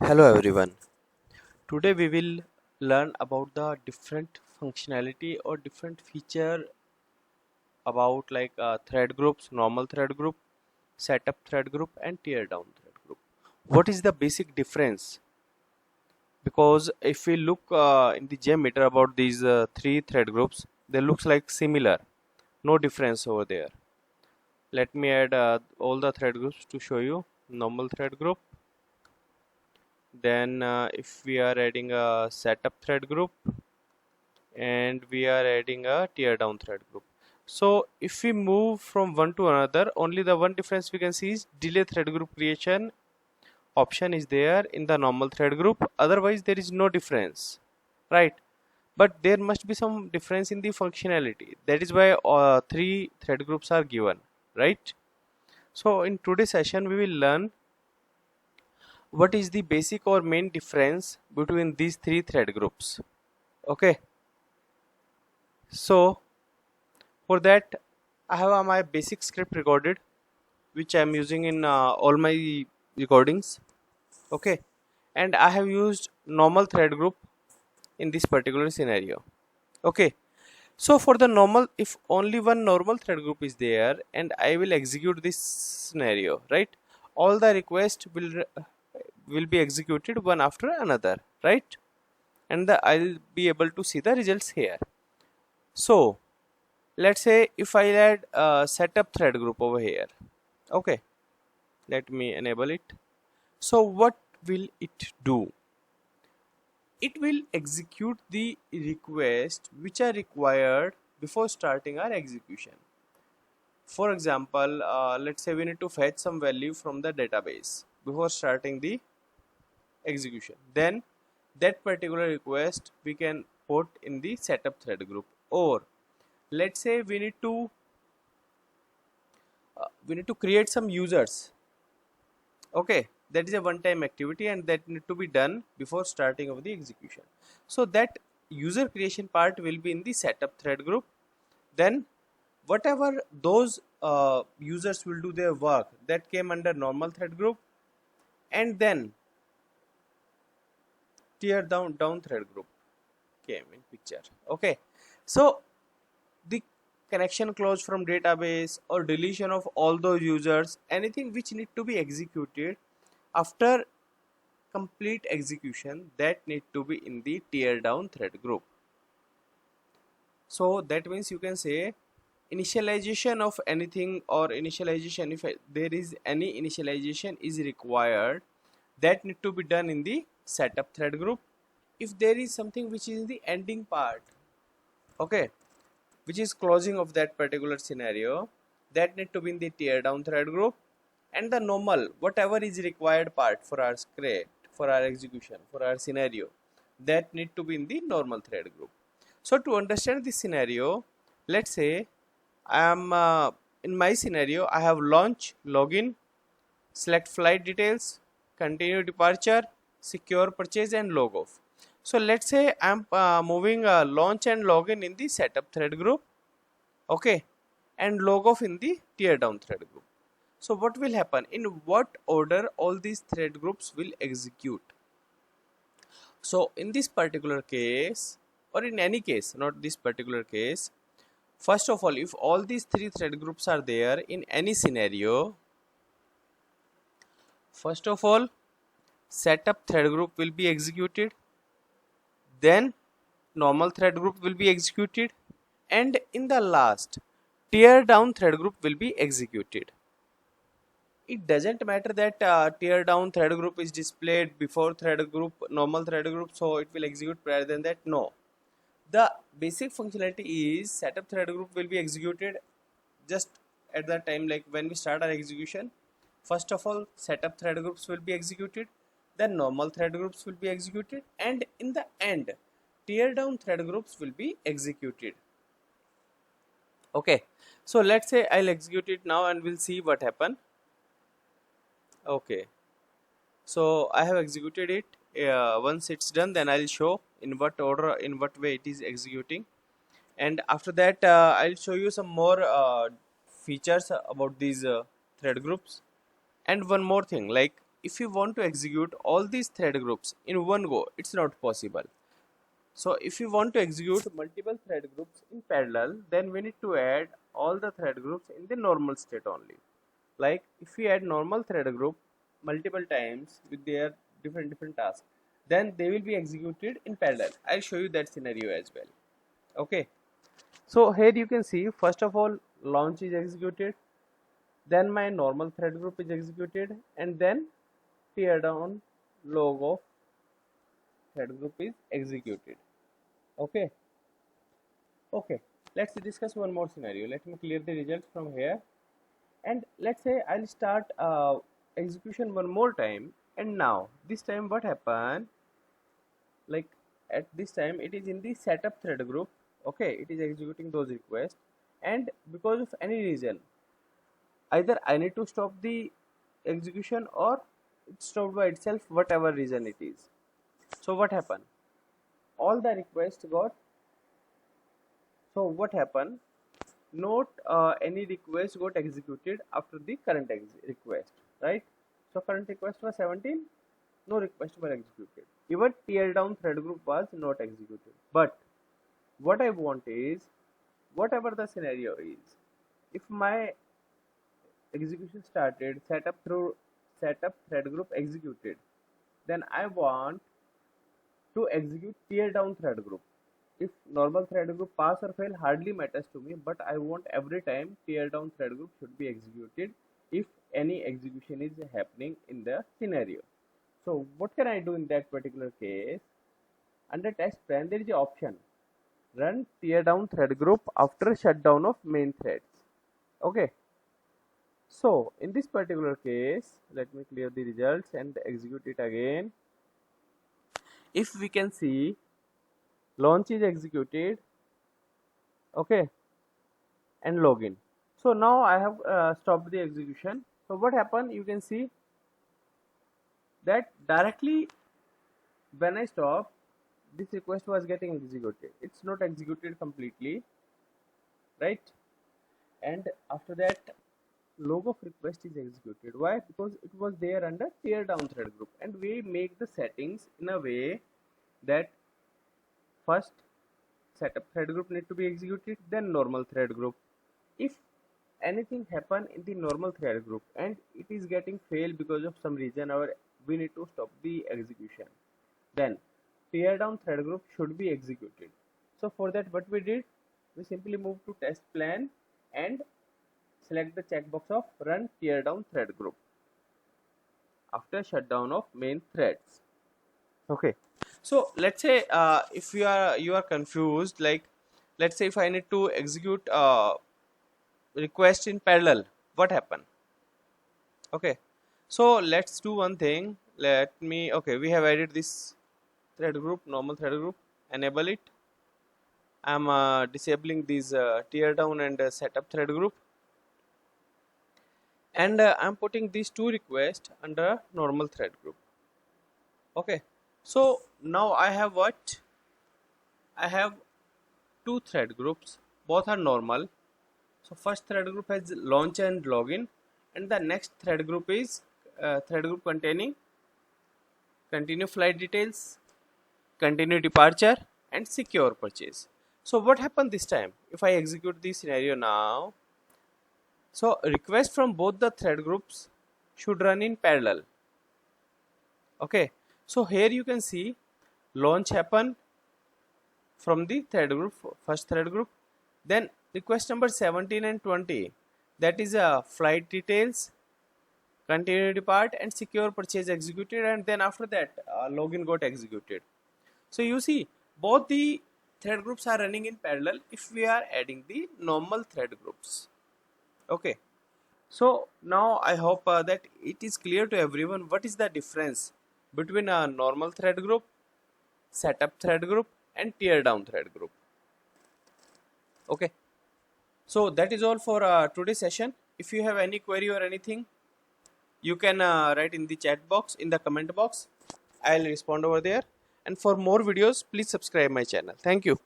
Hello everyone. Today we will learn about the different functionality or different feature about thread groups, normal thread group, setup thread group and tear down thread group. What is the basic difference? Because if we look in the JMeter about these three thread groups, they looks like similar. No difference over there. Let me add all the thread groups to show you. Normal thread group. Then if we are adding a setup thread group, and we are adding a tear down thread group. So if we move from one to another, only the one difference we can see is delay thread group creation option is there in the normal thread group, otherwise there is no difference, right? But there must be some difference in the functionality, that is why three thread groups are given, right? So in today's session we will learn what is the basic or main difference between these three thread groups. Okay, so for that, I have my basic script recorded, which I am using in all my recordings. Okay, and I have used normal thread group in this particular scenario. Okay, so for the normal, if only one normal thread group is there, and I will execute this scenario, right? All the requests will be executed one after another, right? And I'll be able to see the results here. So let's say if I add a setup thread group over here. Okay, let me enable it. So what will it do? It will execute the requests which are required before starting our execution. For example, let's say we need to fetch some value from the database before starting the execution. Then that particular request we can put in the setup thread group. Or let's say we need to create some users. Okay, that is a one time activity and that need to be done before starting of the execution. So that user creation part will be in the setup thread group. Then whatever those users will do their work, that came under normal thread group. And then tear down thread group came in picture. Okay, so the connection close from database or deletion of all those users, anything which need to be executed after complete execution, that need to be in the tear down thread group. So that means you can say initialization of anything, or initialization, if there is any initialization is required, that need to be done in the setup thread group. If there is something which is in the ending part, okay, which is closing of that particular scenario, that need to be in the tear down thread group. And the normal, whatever is required part for our script, for our execution, for our scenario, that need to be in the normal thread group. So to understand this scenario, let's say I am in my scenario I have launch, login, select flight details, continue departure, secure purchase and log off. So let's say I am moving launch and login in the setup thread group, okay, and log off in the tear down thread group. So what will happen, in what order all these thread groups will execute? So in this particular case, or in any case, not this particular case, first of all, if all these three thread groups are there in any scenario, first of all setup thread group will be executed, then normal thread group will be executed, and in the last tear down thread group will be executed. It doesn't matter that tear down thread group is displayed before thread group, normal thread group, so it will execute prior than that. No, the basic functionality is setup thread group will be executed just at the time, like when we start our execution. First of all setup thread groups will be executed, then normal thread groups will be executed, and in the end tear down thread groups will be executed. Okay, so let's say I'll execute it now and we'll see what happen. Okay, so I have executed it. Once it's done, then I'll show in what order, in what way it is executing, and after that I'll show you some more features about these thread groups. And one more thing, like if you want to execute all these thread groups in one go, it's not possible. So if you want to execute multiple thread groups in parallel, then we need to add all the thread groups in the normal state only. Like if we add normal thread group multiple times with their different tasks, then they will be executed in parallel. I'll show you that scenario as well. Okay, so here you can see, first of all, launch is executed, then my normal thread group is executed, and then tear down log of thread group is executed. Okay, let's discuss one more scenario. Let me clear the results from here, and let's say I'll start execution one more time. And now this time what happened, like at this time it is in the setup thread group. Okay, it is executing those requests, and because of any reason, either I need to stop the execution or it stopped by itself, whatever reason it is. So what happened, all the requests got, so what happened, not any request got executed after the current request, right? So current request was 17, no request were executed, even tear down thread group was not executed. But what I want is, whatever the scenario is, if my execution started, setup thread group executed, then I want to execute tear down thread group. If normal thread group pass or fail hardly matters to me, but I want every time tear down thread group should be executed if any execution is happening in the scenario. So what can I do in that particular case? Under test plan there is an option, run tear down thread group after shutdown of main threads. Okay, so in this particular case, let me clear the results and execute it again. If we can see, launch is executed, okay, and login. So now I have stopped the execution. So what happened, you can see that directly when I stop, this request was getting executed. It's not executed completely, right? And after that, log of request is executed. Why? Because it was there under tear down thread group, and we make the settings in a way that first setup thread group need to be executed, then normal thread group. If anything happen in the normal thread group and it is getting fail because of some reason, or we need to stop the execution, then tear down thread group should be executed. So for that, what we did, we simply move to test plan and select the checkbox of run tear down thread group after shutdown of main threads. Okay, so let's say if you are confused, like let's say if I need to execute request in parallel, what happen? Okay, so let's do one thing. Okay, we have added this thread group, normal thread group, enable it. I'm disabling these tear down and setup thread group, and I'm putting these two requests under normal thread group. Okay, so now I have what? I have two thread groups, both are normal. So first thread group has launch and login, and the next thread group is thread group containing continue flight details, continue departure, and secure purchase. So what happened this time? If I execute this scenario now, so requests from both the thread groups should run in parallel. Okay, so here you can see launch happen from the thread group, first thread group, then request number 17 and 20, that is flight details, continue depart, and secure purchase executed, and then after that login got executed. So you see both the thread groups are running in parallel if we are adding the normal thread groups. Okay, so now I hope that it is clear to everyone what is the difference between a normal thread group, setup thread group, and tear down thread group. Okay, so that is all for today's session. If you have any query or anything, you can write in the chat box, in the comment box. I'll respond over there. And for more videos, please subscribe my channel. Thank you.